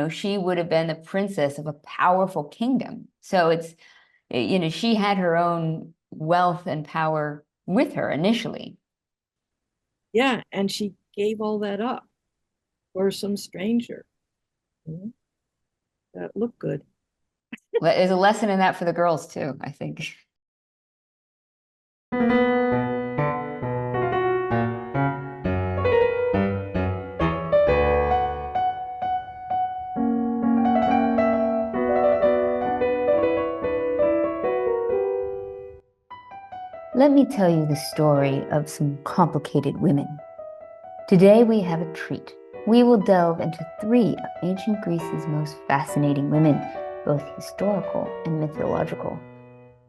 she would have been the princess of a powerful kingdom. So it's, she had her own wealth and power with her initially. Yeah, and she gave all that up for some stranger. Mhm. That looked good. There's a lesson in that for the girls too, I think. Let me tell you the story of some complicated women. Today we have a treat. We will delve into 3 of ancient Greece's most fascinating women, both historical and mythological.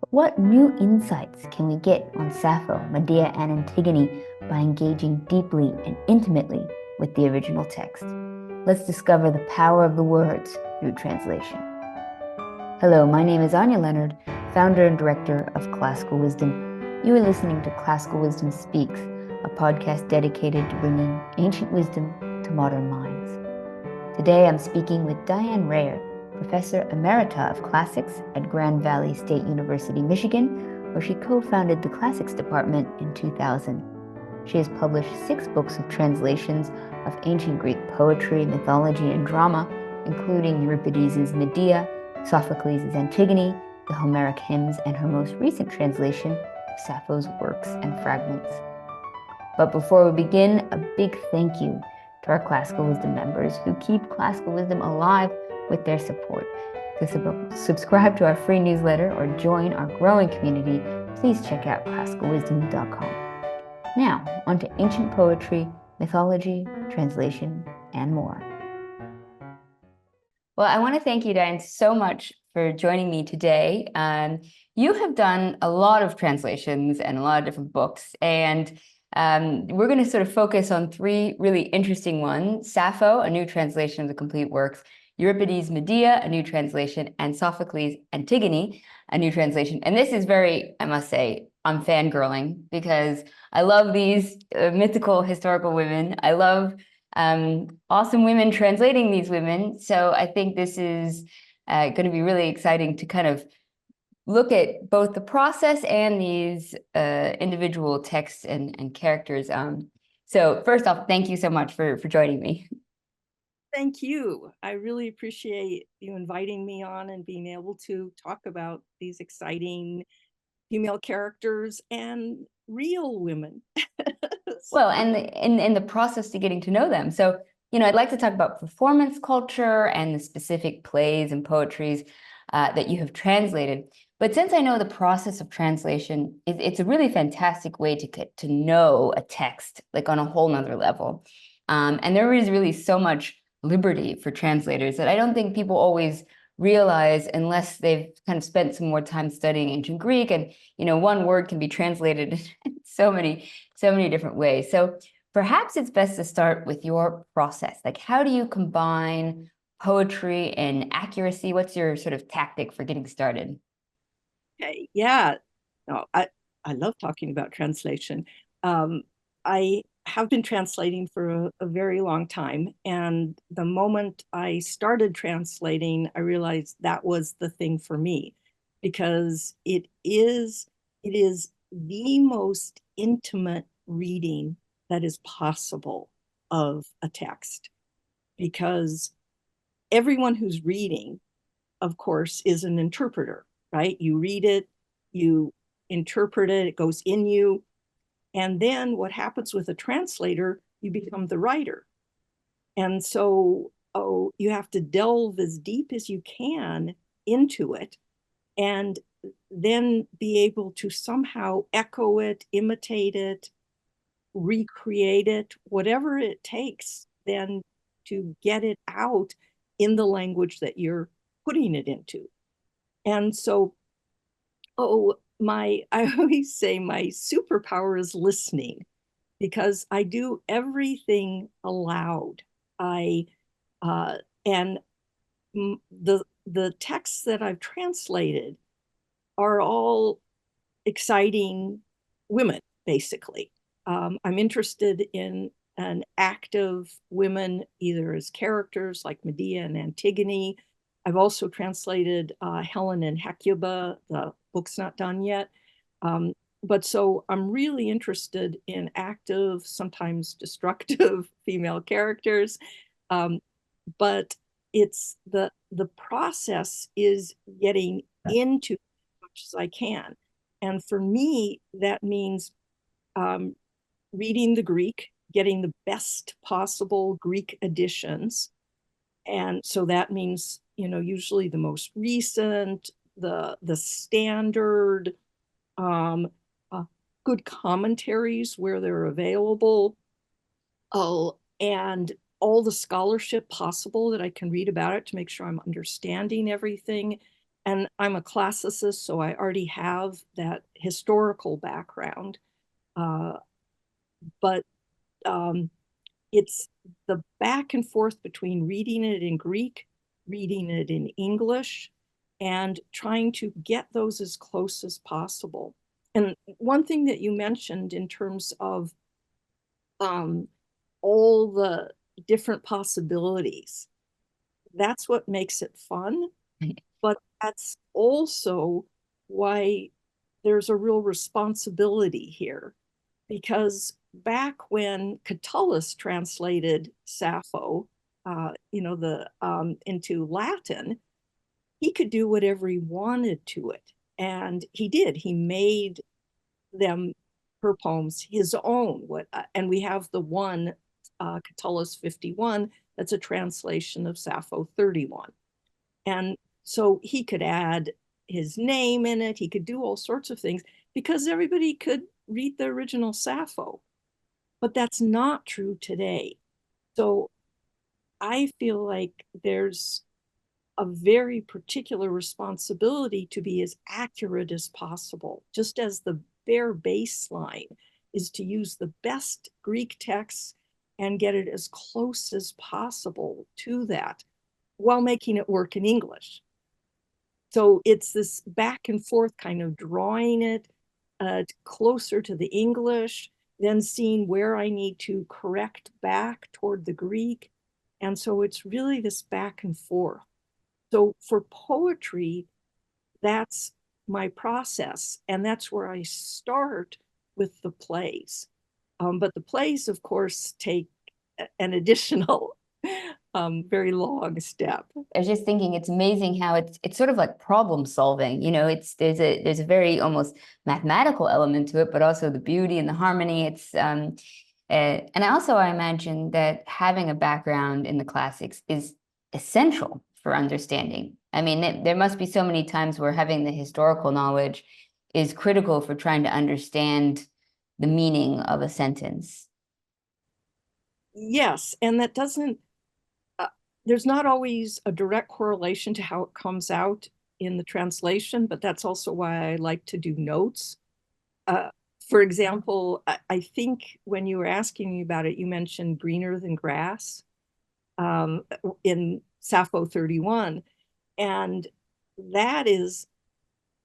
But what new insights can we get on Sappho, Medea and Antigone by engaging deeply and intimately with the original text? Let's discover the power of the words through translation. Hello, my name is Anya Leonard, founder and director of Classical Wisdom. You are listening to Classical Wisdom Speaks, a podcast dedicated to bringing ancient wisdom to modern minds. Today I'm speaking with Diane Rayor, Professor Emerita of Classics at Grand Valley State University, Michigan, where she co-founded the Classics Department in 2000. She has published 6 books of translations of ancient Greek poetry, mythology, and drama, including Euripides' Medea, Sophocles' Antigone, the Homeric hymns, and her most recent translation of Sappho's works and fragments. But before we begin, a big thank you to our Classical Wisdom members who keep Classical Wisdom alive with their support. To subscribe to our free newsletter or join our growing community, please check out classicalwisdom.com. Now, on to ancient poetry, mythology, translation, and more. Well, I want to thank you, Diane, so much for joining me today. You have done a lot of translations and a lot of different books, and we're going to sort of focus on 3 really interesting ones: Sappho, a new translation of the complete works; Euripides' Medea, a new translation; and Sophocles' Antigone, a new translation. And this is very, I must say, I'm fangirling because I love these mythical historical women. I love awesome women translating these women. So I think this is going to be really exciting to kind of look at both the process and these individual texts and characters. So first off, thank you so much for joining me. Thank you. I really appreciate you inviting me on and being able to talk about these exciting female characters and real women. Well, and in the process to getting to know them. So, I'd like to talk about performance culture and the specific plays and poetries that you have translated. But since I know the process of translation, it's a really fantastic way to get to know a text, like on a whole nother level. And there is really so much liberty for translators that I don't think people always realize unless they've kind of spent some more time studying ancient Greek. And, one word can be translated in so many different ways. So perhaps it's best to start with your process. Like, how do you combine poetry and accuracy? What's your sort of tactic for getting started? Okay, yeah. No, I love talking about translation. I have been translating for a very long time, and the moment I started translating, I realized that was the thing for me, because it is the most intimate reading that is possible of a text, because everyone who's reading, of course, is an interpreter, right? You read it, you interpret it, it goes in you. And then what happens with a translator, you become the writer. And so, you have to delve as deep as you can into it and then be able to somehow echo it, imitate it, recreate it, whatever it takes then to get it out in the language that you're putting it into. And so, I always say my superpower is listening, because I do everything aloud. I and the texts that I've translated are all exciting women, basically. I'm interested in and active women, either as characters like Medea and Antigone. I've also translated Helen and Hecuba. The book's not done yet. But so I'm really interested in active, sometimes destructive female characters. But it's the process is getting into as much as I can. And for me, that means reading the Greek, getting the best possible Greek editions. And so that means, usually the most recent, the standard, um, good commentaries where they're available. Oh, and all the scholarship possible that I can read about it to make sure I'm understanding everything. And I'm a classicist, so I already have that historical background. Uh, but it's the back and forth between reading it in Greek, reading it in English, and trying to get those as close as possible. And one thing that you mentioned in terms of all the different possibilities, that's what makes it fun. But that's also why there's a real responsibility here, because back when Catullus translated Sappho, into Latin, he could do whatever he wanted to it, and he did. He made them, her poems, his own. And we have the one, Catullus 51, that's a translation of Sappho 31, and so he could add his name in it. He could do all sorts of things because everybody could read the original Sappho. But that's not true today. So I feel like there's a very particular responsibility to be as accurate as possible, just as the bare baseline is to use the best Greek texts and get it as close as possible to that while making it work in English. So it's this back and forth kind of drawing it closer to the English, then seeing where I need to correct back toward the Greek. And so it's really this back and forth. So for poetry, that's my process. And that's where I start with the plays. But the plays, of course, take an additional very long step. I was just thinking it's amazing how it's sort of like problem solving. There's a very almost mathematical element to it, but also the beauty and the harmony. And I imagine that having a background in the classics is essential for understanding. I mean, there must be so many times where having the historical knowledge is critical for trying to understand the meaning of a sentence. Yes, and that doesn't, there's not always a direct correlation to how it comes out in the translation, but that's also why I like to do notes. For example, I think when you were asking me about it, you mentioned greener than grass in Sappho 31. And that is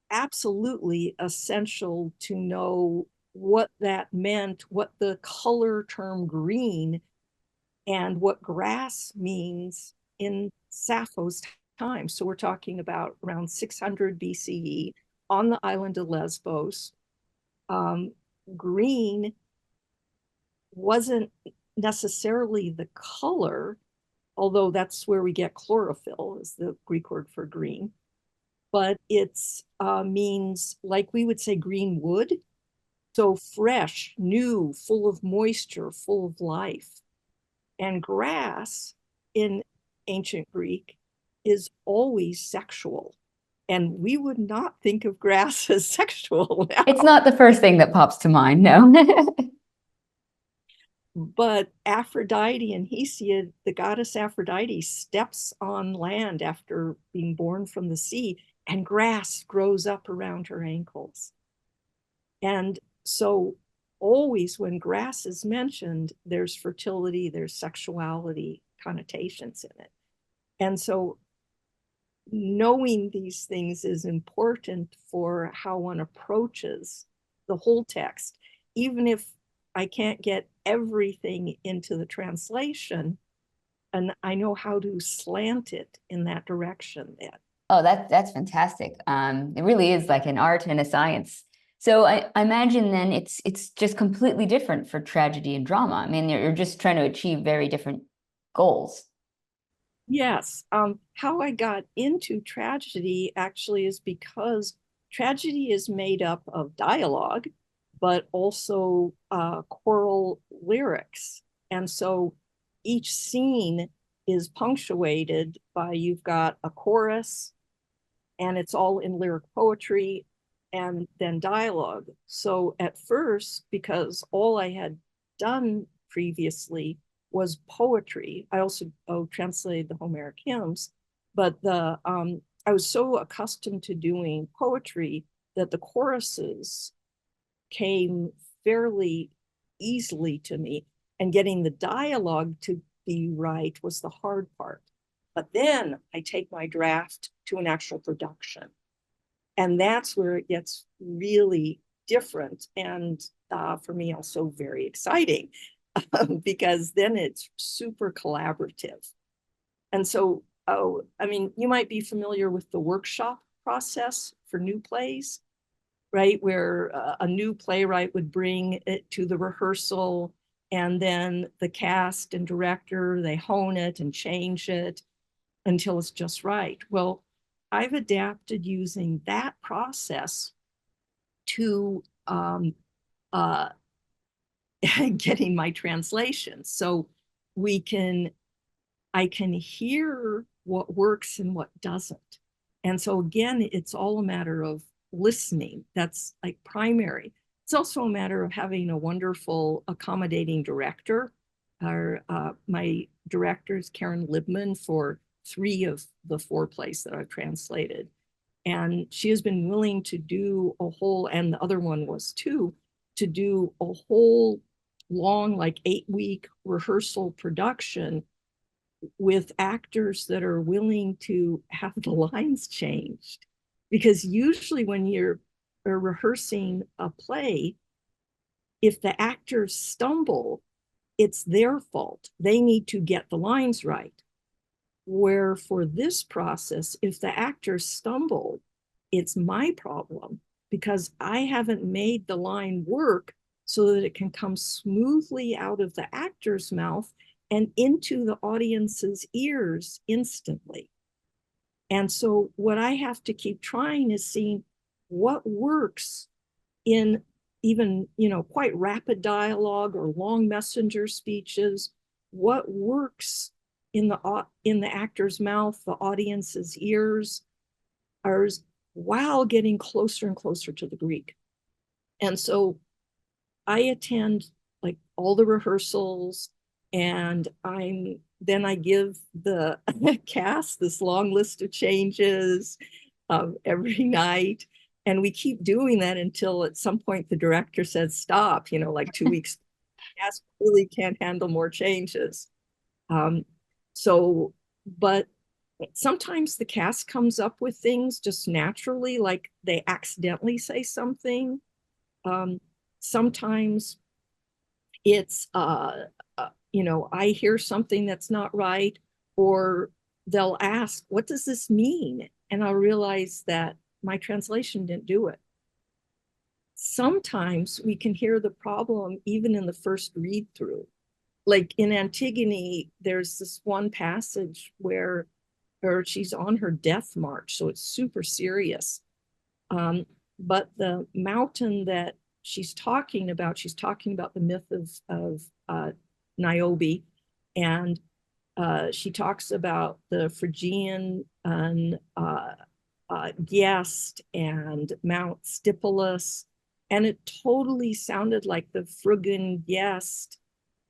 absolutely essential to know what that meant, what the color term green and what grass means in Sappho's time. So we're talking about around 600 BCE on the island of Lesbos. Green wasn't necessarily the color, although that's where we get chlorophyll, is the Greek word for green. But it's means, like we would say, green wood. So fresh, new, full of moisture, full of life. And grass in ancient Greek is always sexual. And we would not think of grass as sexual now. It's not the first thing that pops to mind, no. But Aphrodite and Hesiod, the goddess Aphrodite, steps on land after being born from the sea, and grass grows up around her ankles. And so always when grass is mentioned, there's fertility, there's sexuality connotations in it. And so knowing these things is important for how one approaches the whole text, even if I can't get everything into the translation, and I know how to slant it in that direction then. Oh, that's fantastic. It really is like an art and a science. So I imagine then it's just completely different for tragedy and drama. I mean, you're just trying to achieve very different goals. Yes. How I got into tragedy actually is because tragedy is made up of dialogue, but also choral lyrics. And so each scene is punctuated by you've got a chorus, and it's all in lyric poetry and then dialogue. So at first, because all I had done previously was poetry, I also translated the Homeric hymns, but I was so accustomed to doing poetry that the choruses came fairly easily to me, and getting the dialogue to be right was the hard part. But then I take my draft to an actual production, and that's where it gets really different, and for me also very exciting, because then it's super collaborative. And so, I mean, you might be familiar with the workshop process for new plays, right? Where a new playwright would bring it to the rehearsal, and then the cast and director, they hone it and change it until it's just right. Well, I've adapted using that process to uh, getting my translation. So we can, I can hear what works and what doesn't. And so again, it's all a matter of listening. That's like primary. It's also a matter of having a wonderful, accommodating director. My director is Karen Libman for 3 of the 4 plays that I've translated. And she has been willing to do a whole, and the other one was too, to do a whole long, like 8-week rehearsal production with actors that are willing to have the lines changed. Because usually when you're rehearsing a play, if the actors stumble, it's their fault. They need to get the lines right. Where for this process, if the actors stumble, it's my problem, because I haven't made the line work so that it can come smoothly out of the actor's mouth and into the audience's ears instantly. And so what I have to keep trying is seeing what works in even, quite rapid dialogue or long messenger speeches, what works in the actor's mouth, the audience's ears, are, while getting closer and closer to the Greek. And so I attend like all the rehearsals, and then I give the cast this long list of changes every night. And we keep doing that until at some point the director says, stop, like 2 weeks, cast really can't handle more changes. Um, so, but sometimes the cast comes up with things just naturally, like they accidentally say something. Sometimes it's, I hear something that's not right, or they'll ask, what does this mean? And I'll realize that my translation didn't do it. Sometimes we can hear the problem even in the first read through. Like in Antigone, there's this one passage where she's on her death march, so it's super serious. But the mountain that she's talking about the myth of Niobe, and she talks about the Phrygian and Giest and Mount Stipulus, and it totally sounded like the Phrygian Giest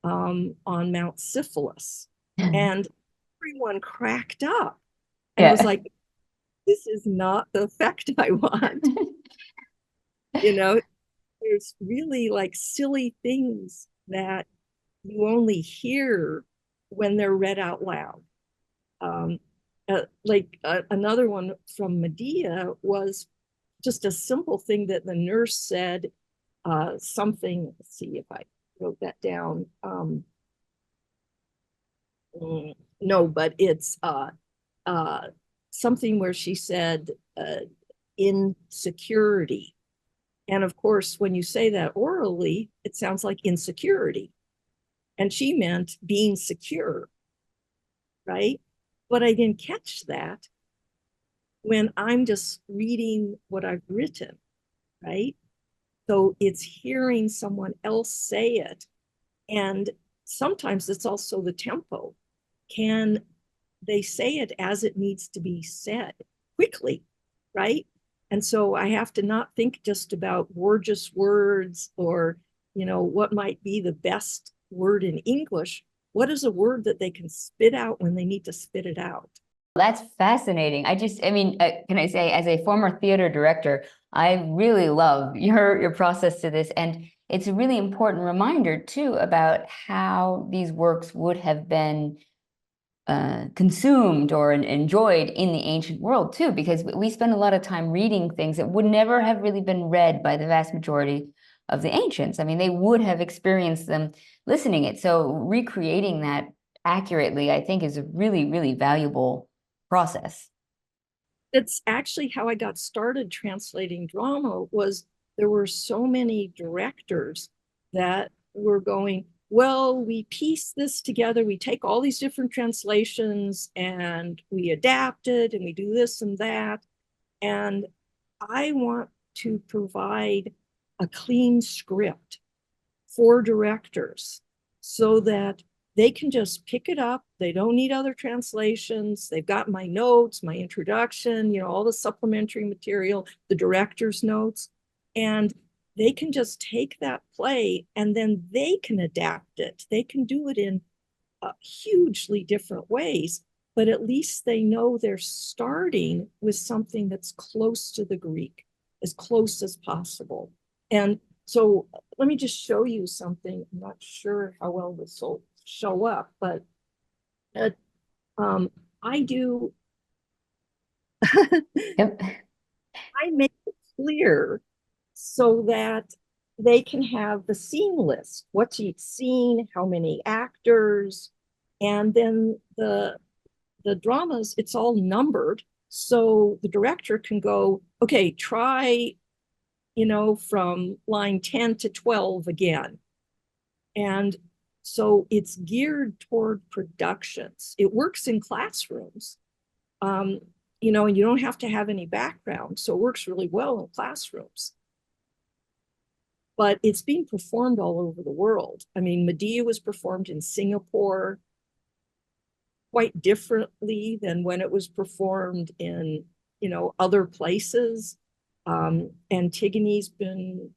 on Mount Syphilis. And everyone cracked up. And I was like, this is not the effect I want. There's really like silly things that you only hear when they're read out loud. Another one from Medea was just a simple thing that the nurse said, something, let's see if I wrote that down. No, but it's uh, something where she said insecurity. And of course, when you say that orally, it sounds like insecurity. And she meant being secure, right? But I didn't catch that when I'm just reading what I've written, right? So it's hearing someone else say it. And sometimes it's also the tempo. Can they say it as it needs to be said quickly, right? And so I have to not think just about gorgeous words or, what might be the best word in English. What is a word that they can spit out when they need to spit it out? That's fascinating. I mean, can I say, as a former theater director, I really love your process to this, and it's a really important reminder too about how these works would have been consumed or enjoyed in the ancient world too, because we spend a lot of time reading things that would never have really been read by the vast majority of the ancients. I mean, they would have experienced them listening it. So recreating that accurately, I think, is a really, really valuable process. It's actually how I got started translating drama. Was there were so many directors that were going, well, we piece this together, we take all these different translations and we adapt it and we do this and that. And I want to provide a clean script for directors so that they can just pick it up. They don't need other translations. They've got my notes, my introduction, all the supplementary material, the director's notes, and they can just take that play and then they can adapt it. They can do it in hugely different ways, but at least they know they're starting with something that's close to the Greek, as close as possible. And so let me just show you something. I'm not sure how well this will show up, but I do, Yep. I make it clear so that they can have the scene list, what's each scene, how many actors, and then the dramas, it's all numbered. So the director can go, okay, try, from line 10 to 12 again. And so it's geared toward productions. It works in classrooms, and you don't have to have any background. So it works really well in classrooms. But it's being performed all over the world. I mean, Medea was performed in Singapore quite differently than when it was performed in, other places. Antigone's been,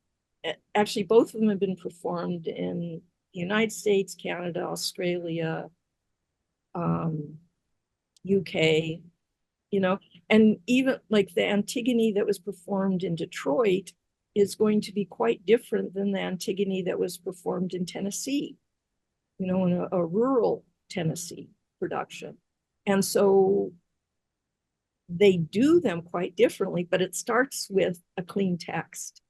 actually, both of them have been performed in the United States, Canada, Australia, UK, and even like the Antigone that was performed in Detroit is going to be quite different than the Antigone that was performed in Tennessee, in a rural Tennessee production. And so they do them quite differently, but it starts with a clean text.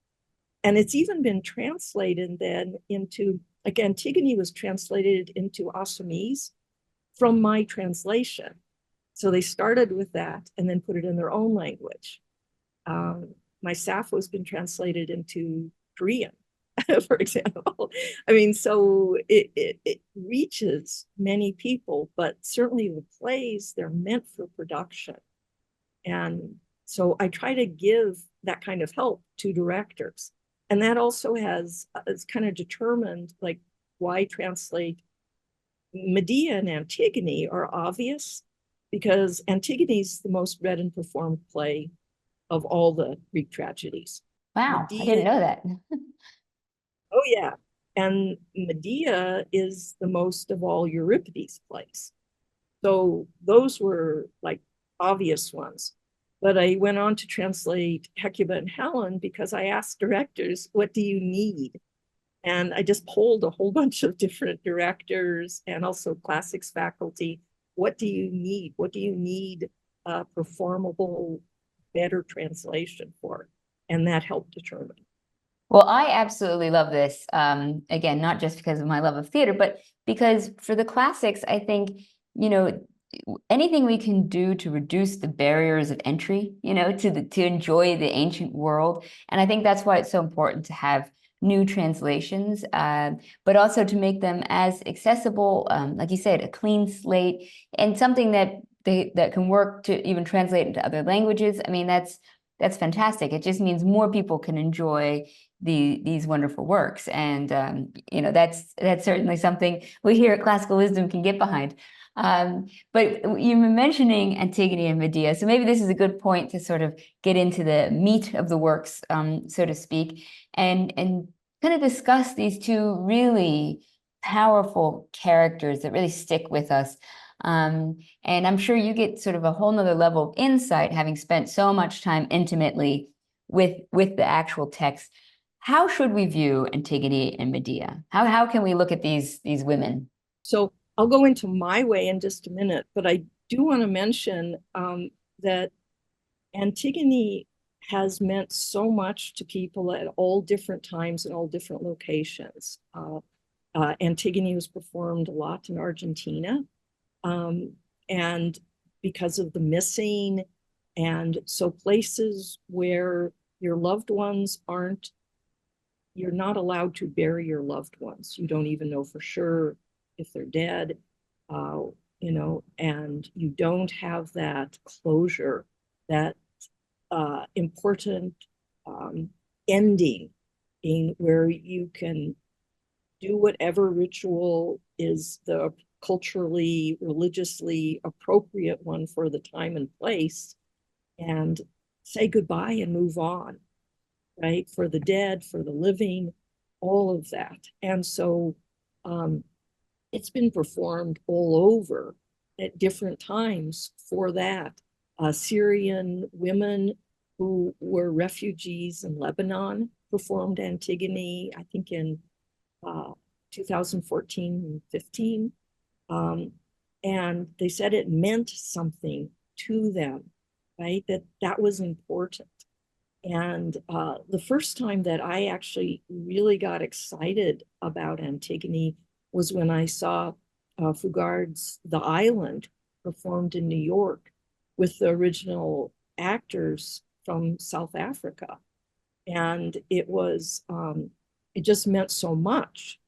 And it's even been translated then into, like Antigone was translated into Assamese from my translation. So they started with that and then put it in their own language. My Sappho has been translated into Korean, for example. I mean, so it reaches many people, but certainly the plays, they're meant for production. And so I try to give that kind of help to directors. And that also has kind of determined like why translate Medea and Antigone are obvious because Antigone's the most read and performed play of all the Greek tragedies. Wow, I didn't Medea, know that. oh yeah, and Medea is the most of all Euripides plays. So those were like obvious ones. But I went on to translate Hecuba and Helen because I asked directors, what do you need? And I just polled a whole bunch of different directors and also classics faculty. What do you need? What do you need a performable, better translation for? And that helped determine. Well, I absolutely love this. Again, not just because of my love of theater, but because for the classics, I think, you know, anything we can do to reduce the barriers of entry, to enjoy the ancient world. And I think that's why it's so important to have new translations, but also to make them as accessible, like you said, a clean slate, and something that can work to even translate into other languages. I mean, that's fantastic. It just means more people can enjoy these wonderful works, and that's certainly something we here at Classical Wisdom can get behind. But you were mentioning Antigone and Medea, so maybe this is a good point to sort of get into the meat of the works, so to speak, and kind of discuss these two really powerful characters that really stick with us. And I'm sure you get sort of a whole nother level of insight, having spent so much time intimately with the actual text. How should we view Antigone and Medea? How can we look at these women? So I'll go into my way in just a minute, but I do want to mention that Antigone has meant so much to people at all different times and all different locations. Antigone was performed a lot in Argentina, and because of the missing, and so places where your loved ones aren't, you're not allowed to bury your loved ones. You don't even know for sure if they're dead, uh, and you don't have that closure, that important ending, in where you can do whatever ritual is the culturally, religiously appropriate one for the time and place, and say goodbye and move on, right? For the dead, for the living, all of that. And so it's been performed all over at different times for that. Syrian women who were refugees in Lebanon performed Antigone, I think in 2014 and 15. And they said it meant something to them, right? That was important. And the first time that I actually really got excited about Antigone was when I saw Fugard's The Island performed in New York with the original actors from South Africa. And it just meant so much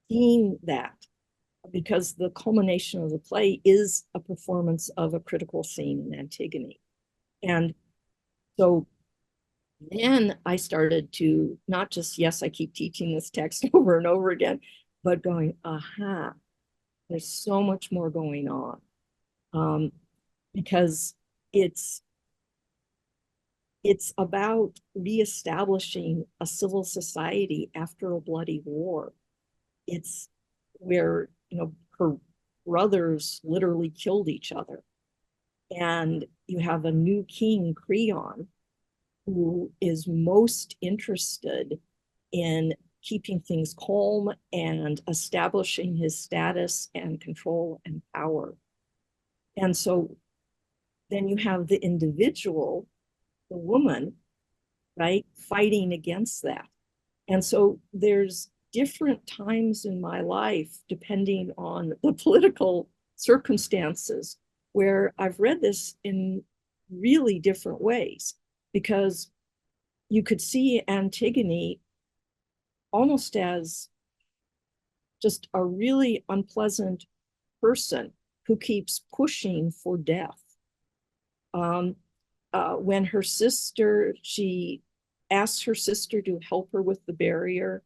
seeing that, because the culmination of the play is a performance of a critical scene in Antigone. And so then I started to not just, yes, I keep teaching this text over and over again, but going, aha, there's so much more going on. Because it's about reestablishing a civil society after a bloody war. It's where, her brothers literally killed each other. And you have a new king, Creon, who is most interested in keeping things calm and establishing his status and control and power. And so then you have the individual, the woman, right, fighting against that. And so there's different times in my life, depending on the political circumstances, where I've read this in really different ways, because you could see Antigone almost as just a really unpleasant person who keeps pushing for death. When her sister, she asks her sister to help her with the barrier,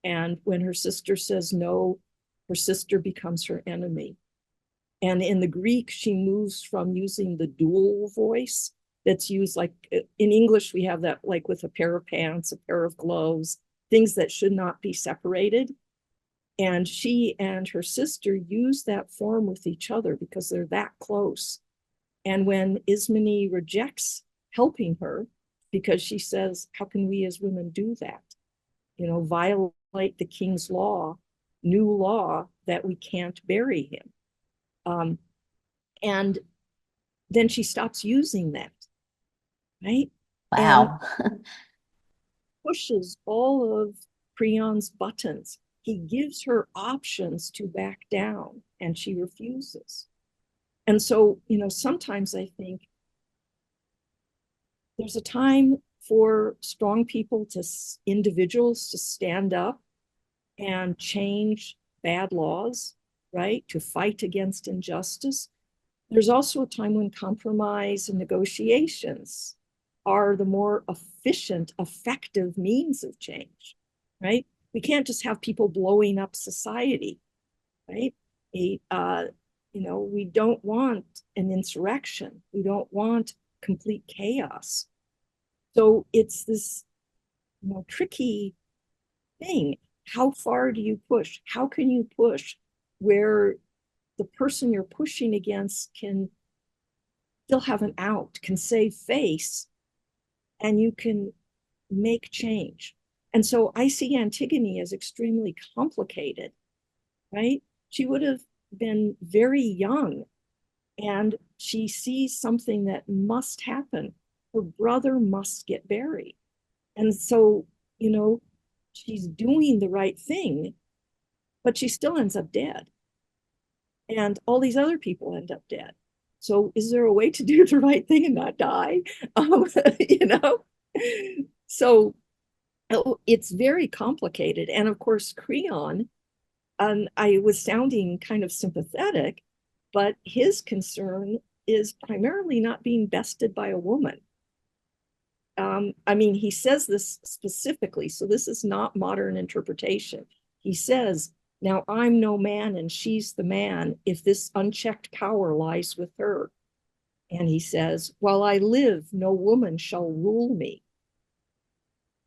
and when her sister says no, her sister becomes her enemy. And in the Greek, she moves from using the dual voice that's used, like in English, we have that like with a pair of pants, a pair of gloves, things that should not be separated. And she and her sister use that form with each other because they're that close. And when Ismene rejects helping her, because she says, how can we as women do that? Violate the king's law, new law that we can't bury him. And then she stops using that, right? And Wow. pushes all of Creon's buttons. He gives her options to back down, and she refuses. And so, sometimes I think there's a time for strong people, individuals to stand up and change bad laws, right? To fight against injustice. There's also a time when compromise and negotiations are the more efficient, effective means of change, right? We can't just have people blowing up society, right? We don't want an insurrection. We don't want complete chaos. So it's this, tricky thing. How far do you push? How can you push where the person you're pushing against can still have an out, can save face, and you can make change? And so I see Antigone as extremely complicated, right? She would have been very young, and she sees something that must happen. Her brother must get buried. And so, she's doing the right thing, but she still ends up dead. And all these other people end up dead. So is there a way to do the right thing and not die? You know? So it's very complicated. And of course, Creon, I was sounding kind of sympathetic, but his concern is primarily not being bested by a woman. He says this specifically, so this is not modern interpretation. He says, now I'm no man and she's the man if this unchecked power lies with her. And he says, while I live, no woman shall rule me.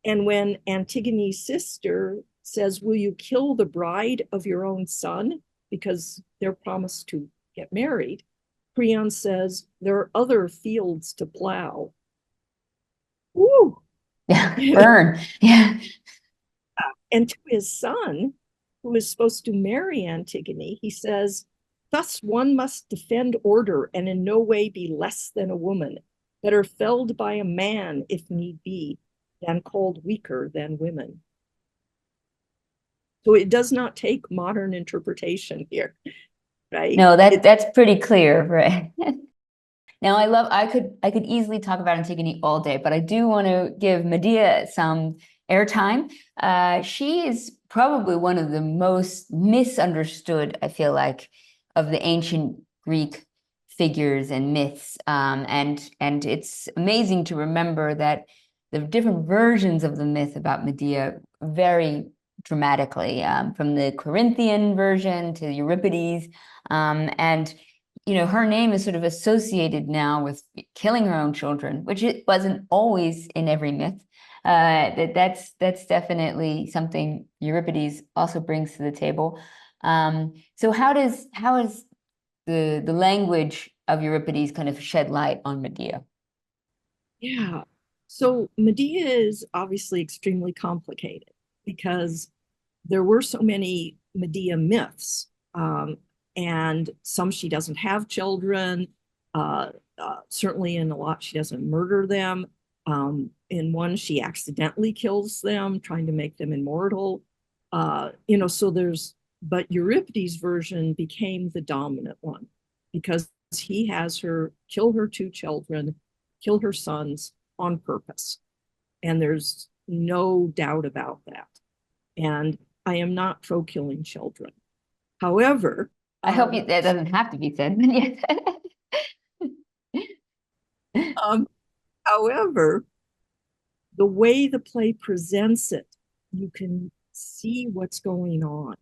And when Antigone's sister says, will you kill the bride of your own son? Because they're promised to get married. Creon says, there are other fields to plow. Woo! Yeah, burn. Yeah. And to his son, who is supposed to marry Antigone, he says, thus one must defend order and in no way be less than a woman, better felled by a man, if need be, than called weaker than women. So it does not take modern interpretation here, right? No, that's pretty clear, right? Now I could easily talk about Antigone all day, but I do want to give Medea some airtime. She is probably one of the most misunderstood, I feel like, of the ancient Greek figures and myths. And it's amazing to remember that the different versions of the myth about Medea vary dramatically, from the Corinthian version to Euripides, and her name is sort of associated now with killing her own children, which it wasn't always in every myth. That's definitely something Euripides also brings to the table. So how is the language of Euripides kind of shed light on Medea? Yeah. So Medea is obviously extremely complicated because there were so many Medea myths. And some she doesn't have children. Certainly in a lot, she doesn't murder them. In one, she accidentally kills them, trying to make them immortal. But Euripides' version became the dominant one because he has her kill her two children, kill her sons on purpose. And there's no doubt about that. And I am not pro killing children. However, I hope that doesn't have to be said. However, the way the play presents it, you can see what's going on.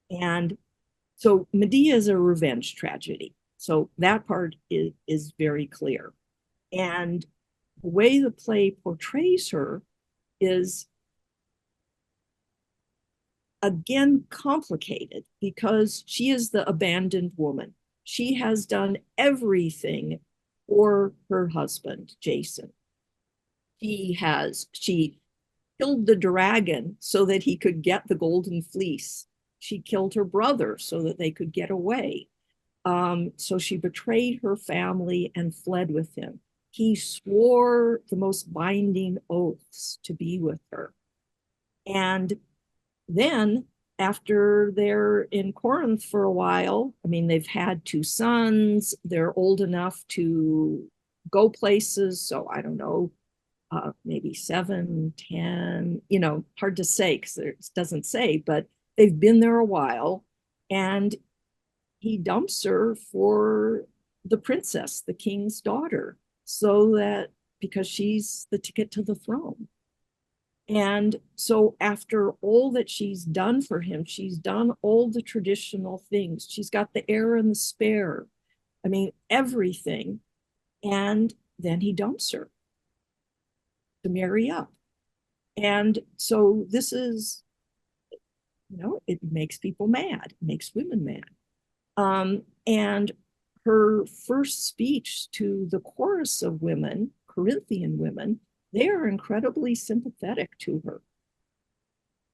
And so Medea is a revenge tragedy. So that part is very clear. And the way the play portrays her is again complicated because she is the abandoned woman. She has done everything for her husband, Jason. She killed the dragon so that he could get the golden fleece. She killed her brother so that they could get away. So she betrayed her family and fled with him. he swore the most binding oaths to be with her. And then after they're in Corinth for a while, I mean, they've had two sons, they're old enough to go places. So I don't know, maybe 7, 10, hard to say because it doesn't say, but they've been there a while. And he dumps her for the princess, the king's daughter, so that because she's the ticket to the throne. And so, after all that she's done for him, she's done all the traditional things. She's got the heir and the spare. I mean, everything. And then he dumps her to marry up. And so, this is, it makes people mad, it makes women mad. And her first speech to the chorus of women, Corinthian women, they are incredibly sympathetic to her.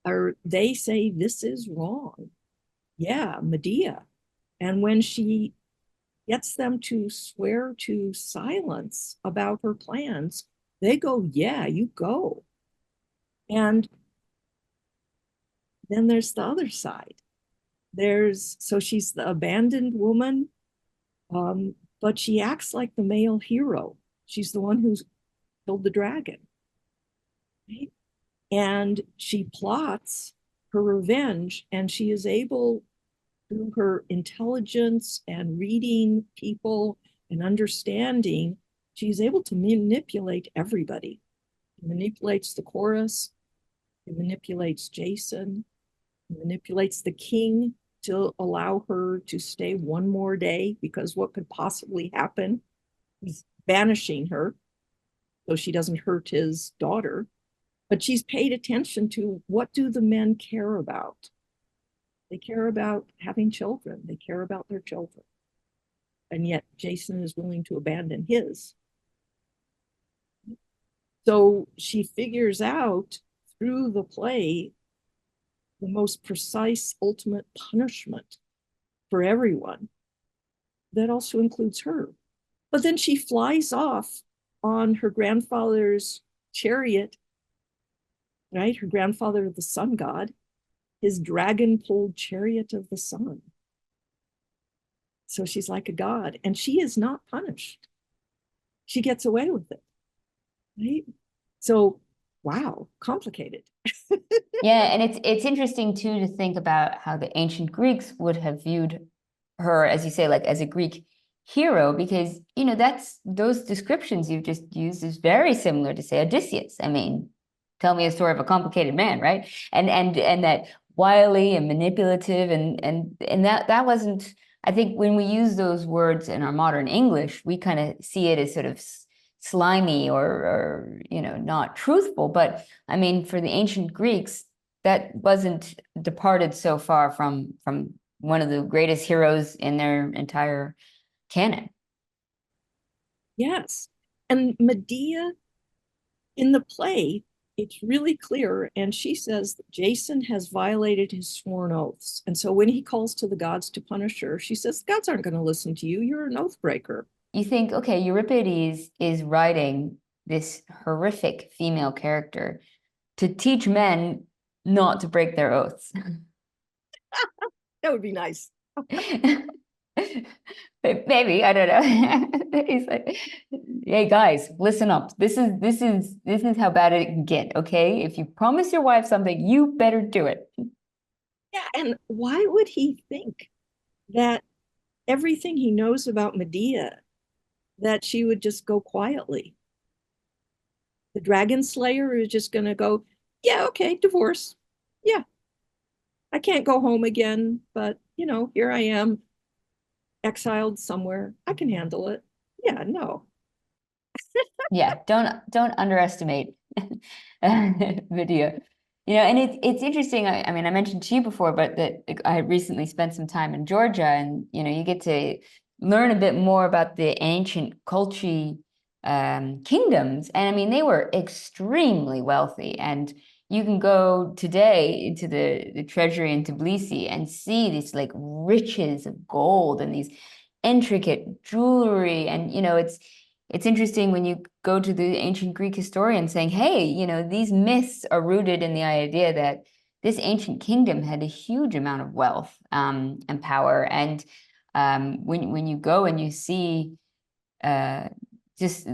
Or they say, this is wrong. Yeah, Medea. And when she gets them to swear to silence about her plans, they go, yeah, you go. And then there's the other side. So she's the abandoned woman, but she acts like the male hero. She's the one who's killed the dragon. Right? And she plots her revenge, and she is able, through her intelligence and reading people and understanding, she's able to manipulate everybody. She manipulates the chorus, she manipulates Jason, she manipulates the king to allow her to stay one more day, because what could possibly happen? He's banishing her so she doesn't hurt his daughter. But she's paid attention to, what do the men care about? They care about having children. They care about their children. And yet Jason is willing to abandon his. So she figures out through the play the most precise ultimate punishment for everyone. That also includes her. But then she flies off on her grandfather's chariot, right? Her grandfather, the sun god, his dragon-pulled chariot of the sun. So she's like a god, and she is not punished. She gets away with it, right? So, wow, complicated. Yeah, and it's interesting too to think about how the ancient Greeks would have viewed her, as you say, like as a Greek hero, because that's those descriptions you've just used is very similar to, say, Odysseus. I mean, tell me a story of a complicated man, right? And that wily and manipulative, and that wasn't, I think when we use those words in our modern English, we kind of see it as sort of slimy or not truthful. But I mean, for the ancient Greeks, that wasn't departed so far from one of the greatest heroes in their entire canon. Yes. And Medea, in the play, it's really clear. And she says that Jason has violated his sworn oaths. And so when he calls to the gods to punish her, she says, the gods aren't going to listen to you. You're an oath breaker. You think, okay, Euripides is writing this horrific female character to teach men not to break their oaths. That would be nice. Maybe, I don't know. He's like, hey guys, listen up. This is how bad it can get, okay? If you promise your wife something, you better do it. Yeah, and why would he think that everything he knows about Medea, that she would just go quietly? The dragon slayer is just going to go, yeah, okay, divorce. Yeah, I can't go home again, but here I am, exiled somewhere. I can handle it. Yeah, no. Yeah, don't underestimate Medea. And it's interesting. I mean, I mentioned to you before, but that I recently spent some time in Georgia, and you get to learn a bit more about the ancient Colchi kingdoms, and I mean, they were extremely wealthy. And you can go today into the treasury in Tbilisi and see these like riches of gold and these intricate jewelry, and it's interesting when you go to the ancient Greek historian saying, hey, these myths are rooted in the idea that this ancient kingdom had a huge amount of wealth and power. And when you go and you see just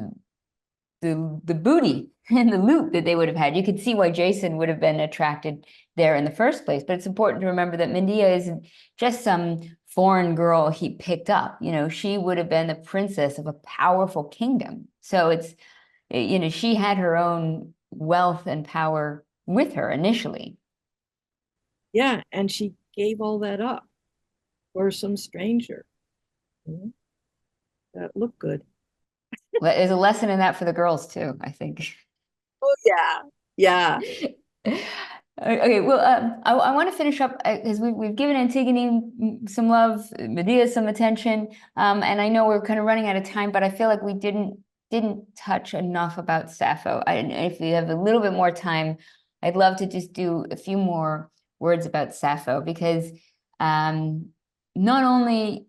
the booty and the loot that they would have had, you could see why Jason would have been attracted there in the first place. But it's important to remember that Medea isn't just some foreign girl he picked up. She would have been the princess of a powerful kingdom. So she had her own wealth and power with her initially. Yeah, and she gave all that up for some stranger that looked good. There's a lesson in that for the girls too, I think. Oh yeah, yeah. Okay, well, I want to finish up because we've given Antigone some love, Medea some attention, and I know we're kind of running out of time, but I feel like we didn't touch enough about Sappho. If we have a little bit more time, I'd love to just do a few more words about Sappho because not only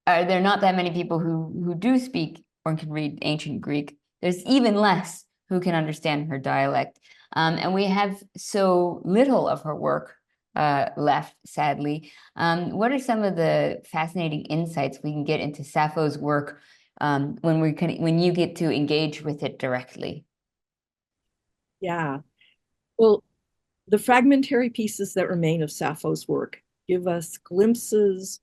are there not that many people who do speak or can read ancient Greek, there's even less who can understand her dialect. And we have so little of her work left, sadly. What are some of the fascinating insights we can get into Sappho's work when you get to engage with it directly? Yeah. Well, the fragmentary pieces that remain of Sappho's work give us glimpses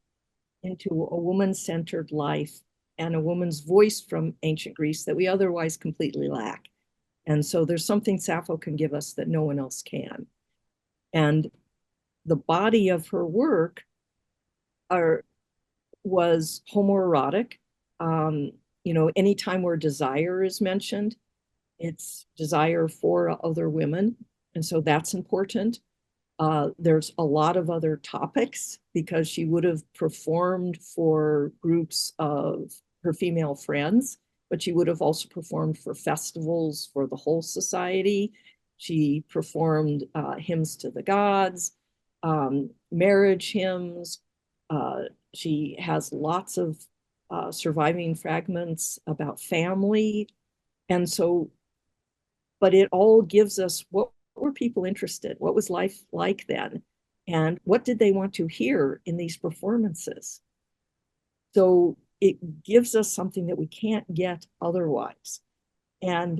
into a woman-centered life and a woman's voice from ancient Greece that we otherwise completely lack. And so there's something Sappho can give us that no one else can. And the body of her work was homoerotic. Anytime where desire is mentioned, it's desire for other women. And so that's important. There's a lot of other topics because she would have performed for groups of her female friends, but she would have also performed for festivals for the whole society. She performed hymns to the gods, marriage hymns. She has lots of surviving fragments about family. And so, but it all gives us what were people interested? What was life like then? And what did they want to hear in these performances? So it gives us something that we can't get otherwise. And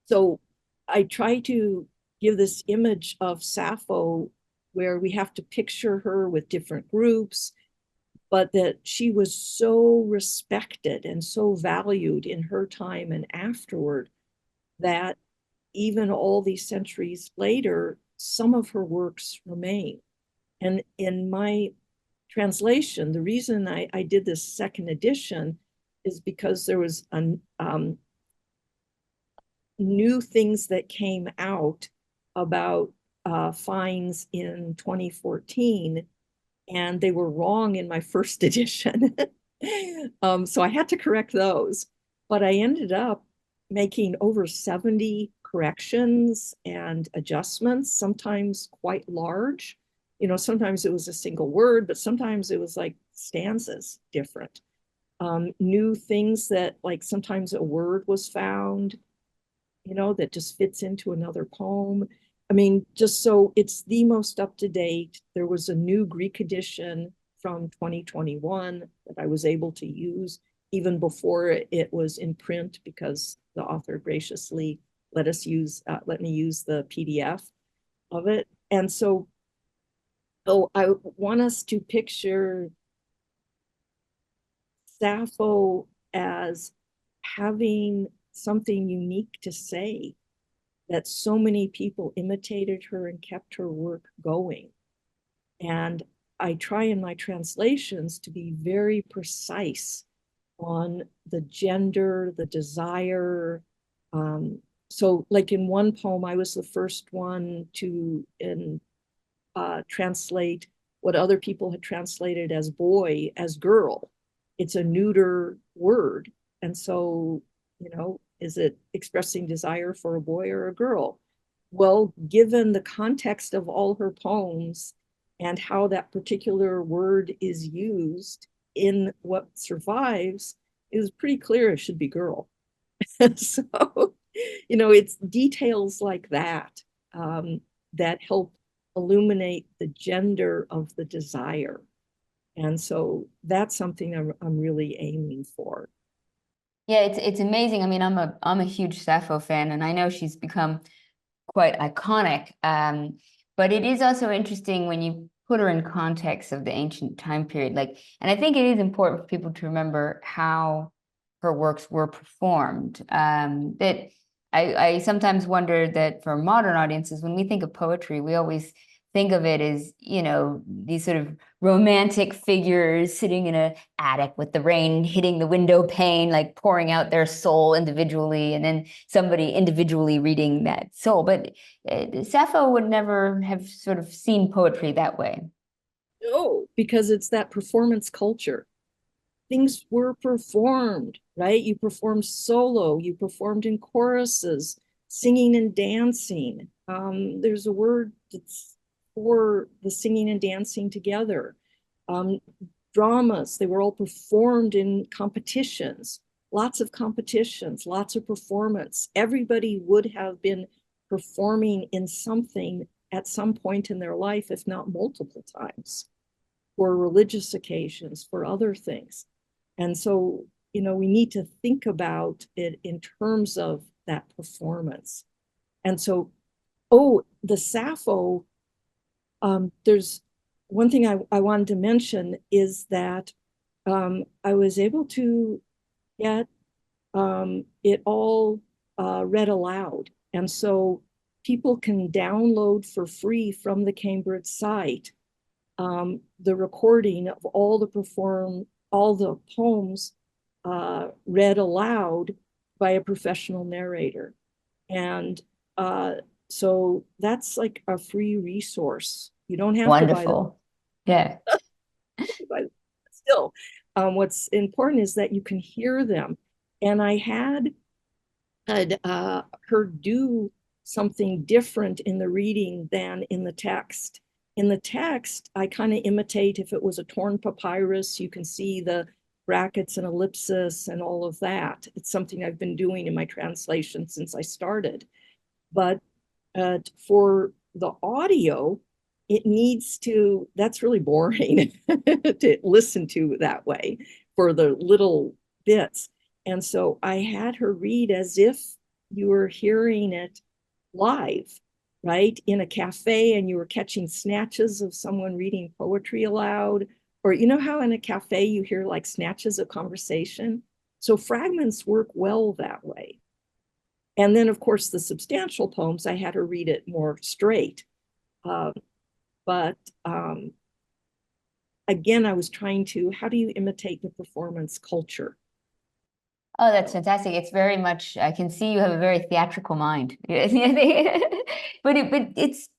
so I try to give this image of Sappho where we have to picture her with different groups, but that she was so respected and so valued in her time and afterward that even all these centuries later, some of her works remain. And in my translation, the reason I did this second edition is because there was new things that came out about finds in 2014, and they were wrong in my first edition. So I had to correct those, but I ended up making over 70 corrections and adjustments, sometimes quite large. Sometimes it was a single word, but sometimes it was like stanzas different. New things that, like, sometimes a word was found, that just fits into another poem. I mean, just so it's the most up to date. There was a new Greek edition from 2021 that I was able to use even before it was in print because the author graciously let me use the PDF of it. And so, I want us to picture Sappho as having something unique to say, that so many people imitated her and kept her work going. And I try in my translations to be very precise on the gender, the desire. So like in one poem, I was the first one to translate what other people had translated as boy as girl. It's a neuter word. And so, is it expressing desire for a boy or a girl? Well, given the context of all her poems and how that particular word is used in what survives, it was pretty clear it should be girl. So, it's details like that that help illuminate the gender of the desire. And so that's something I'm really aiming for. Yeah, it's amazing. I mean, I'm a huge Sappho fan, and I know she's become quite iconic. But it is also interesting when you put her in context of the ancient time period. Like, and I think it is important for people to remember how her works were performed. That I sometimes wonder that for modern audiences, when we think of poetry, we always think of it as, these sort of romantic figures sitting in an attic with the rain hitting the window pane, like pouring out their soul individually, and then somebody individually reading that soul. But Sappho would never have sort of seen poetry that way. No, because it's that performance culture. Things were performed, right? You performed solo, you performed in choruses, singing and dancing. There's a word that's for the singing and dancing together. Um, Dramas, they were all performed in competitions, lots of competitions, lots of performance. Everybody would have been performing in something at some point in their life, if not multiple times, for religious occasions, for other things. And so, we need to think about it in terms of that performance. And so, the Sappho, there's one thing I wanted to mention is that I was able to get it all read aloud. And so people can download for free from the Cambridge site the recording of all the poems read aloud by a professional narrator. And so that's like a free resource. You don't have to buy the book. Wonderful. Yeah. But still, what's important is that you can hear them. And I had her do something different in the reading than in the text. In the text, I kind of imitate if it was a torn papyrus, you can see the brackets and ellipsis and all of that. It's something I've been doing in my translation since I started. But for the audio, it needs to, that's really boring to listen to that way for the little bits. And so I had her read as if you were hearing it live, right? In a cafe, and you were catching snatches of someone reading poetry aloud. Or how in a cafe you hear like snatches of conversation? So fragments work well that way. And then, of course, the substantial poems, I had her read it more straight. But again, I was trying to, how do you imitate the performance culture? Oh, that's fantastic. It's very much, I can see you have a very theatrical mind. But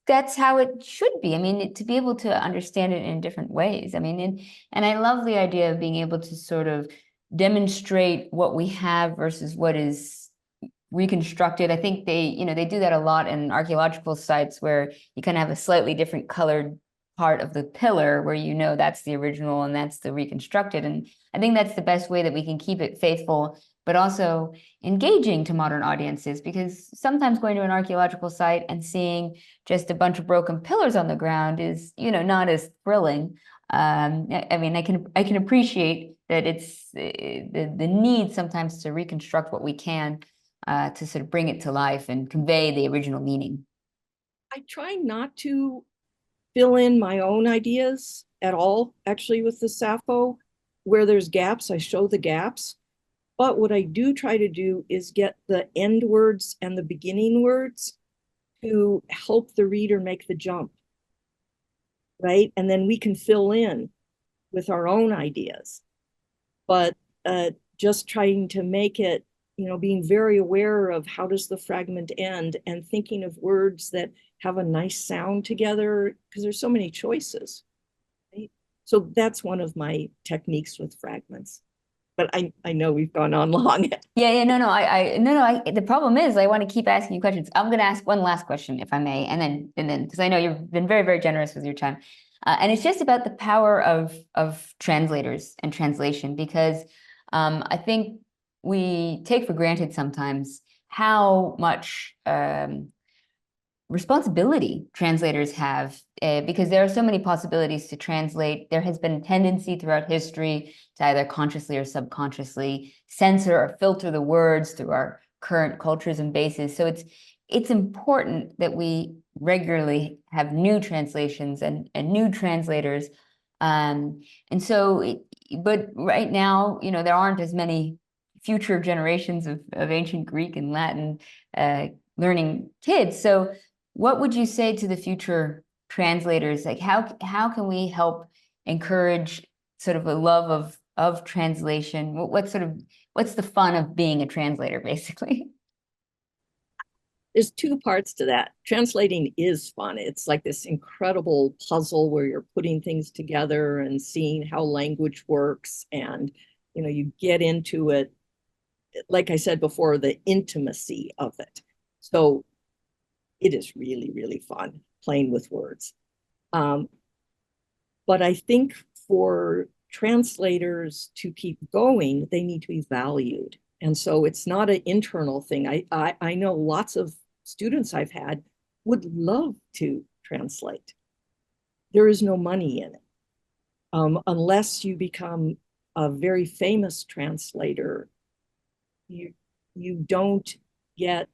that's how it should be. I mean, to be able to understand it in different ways. I mean, and I love the idea of being able to sort of demonstrate what we have versus what is reconstructed. I think they do that a lot in archaeological sites where you kind of have a slightly different colored part of the pillar where that's the original and that's the reconstructed. And I think that's the best way that we can keep it faithful, but also engaging to modern audiences, because sometimes going to an archaeological site and seeing just a bunch of broken pillars on the ground is, not as thrilling. I mean, I can appreciate that it's the need sometimes to reconstruct what we can to sort of bring it to life and convey the original meaning. I try not to fill in my own ideas at all, actually, with the Sappho. Where there's gaps, I show the gaps. But what I do try to do is get the end words and the beginning words to help the reader make the jump, right? And then we can fill in with our own ideas. But just trying to make it, being very aware of how does the fragment end and thinking of words that have a nice sound together, because there's so many choices. Right? So that's one of my techniques with fragments. But I know we've gone on long. Yeah, no. The problem is I want to keep asking you questions. I'm going to ask one last question, if I may, and then because I know you've been very, very generous with your time, and it's just about the power of translators and translation, because I think we take for granted sometimes how much responsibility translators have, because there are so many possibilities to translate. There has been a tendency throughout history to either consciously or subconsciously censor or filter the words through our current cultures and bases. So it's important that we regularly have new translations and new translators. And so, but right now, there aren't as many future generations of ancient Greek and Latin learning kids. So what would you say to the future translators? Like how can we help encourage sort of a love of translation? What's the fun of being a translator, basically? There's two parts to that. Translating is fun. It's like this incredible puzzle where you're putting things together and seeing how language works, and you get into it, like I said before, the intimacy of it. So it is really, really fun playing with words. But I think for translators to keep going, they need to be valued. And so it's not an internal thing. I know lots of students I've had would love to translate. There is no money in it. Unless you become a very famous translator, you don't get,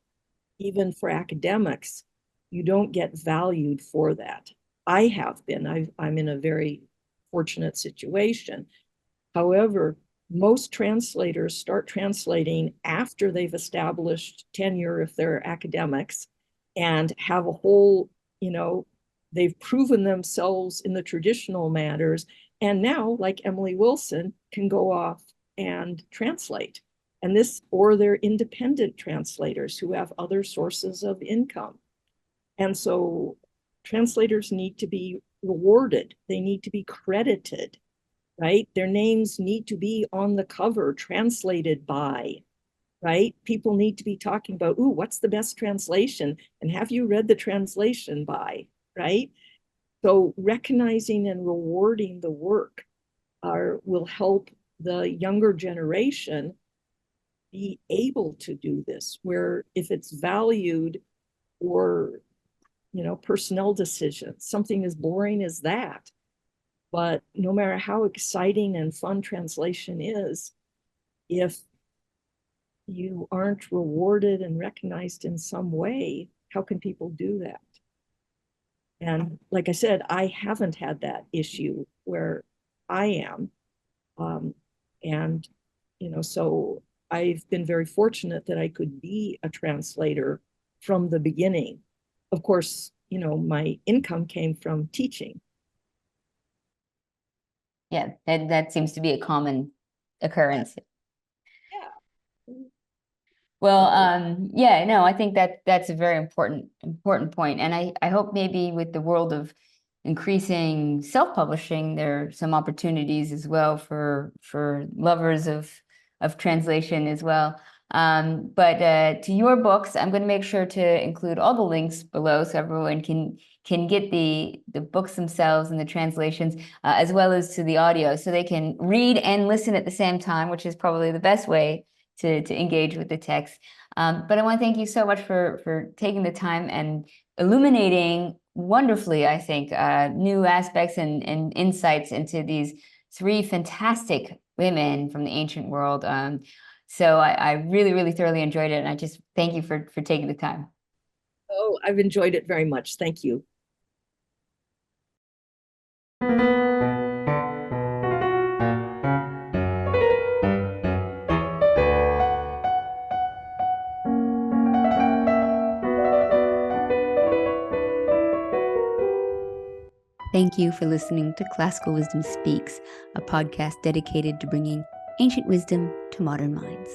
even for academics, you don't get valued for that. I have been. I'm in a very fortunate situation. However, most translators start translating after they've established tenure if they're academics and have a whole, they've proven themselves in the traditional matters. And now, like Emily Wilson, can go off and translate. And or they're independent translators who have other sources of income. And so translators need to be rewarded. They need to be credited, right? Their names need to be on the cover, translated by, right? People need to be talking about, ooh, what's the best translation? And have you read the translation by, right? So recognizing and rewarding the work will help the younger generation be able to do this, where if it's valued, or personnel decisions, something as boring as that, but no matter how exciting and fun translation is, if you aren't rewarded and recognized in some way, how can people do that? And like I said, I haven't had that issue where I am. And so I've been very fortunate that I could be a translator from the beginning. Of course, my income came from teaching. Yeah, that seems to be a common occurrence. Yeah. Well, yeah, no, I think that's a very important point. And I hope maybe with the world of increasing self-publishing, there are some opportunities as well for lovers of translation as well. But to your books, I'm going to make sure to include all the links below so everyone can get the books themselves and the translations, as well as to the audio, so they can read and listen at the same time, which is probably the best way to engage with the text. But I want to thank you so much for taking the time and illuminating wonderfully, I think, new aspects and insights into these three fantastic women from the ancient world. So I really, really thoroughly enjoyed it. And I just thank you for taking the time. Oh, I've enjoyed it very much. Thank you. Thank you for listening to Classical Wisdom Speaks, a podcast dedicated to bringing ancient wisdom to modern minds.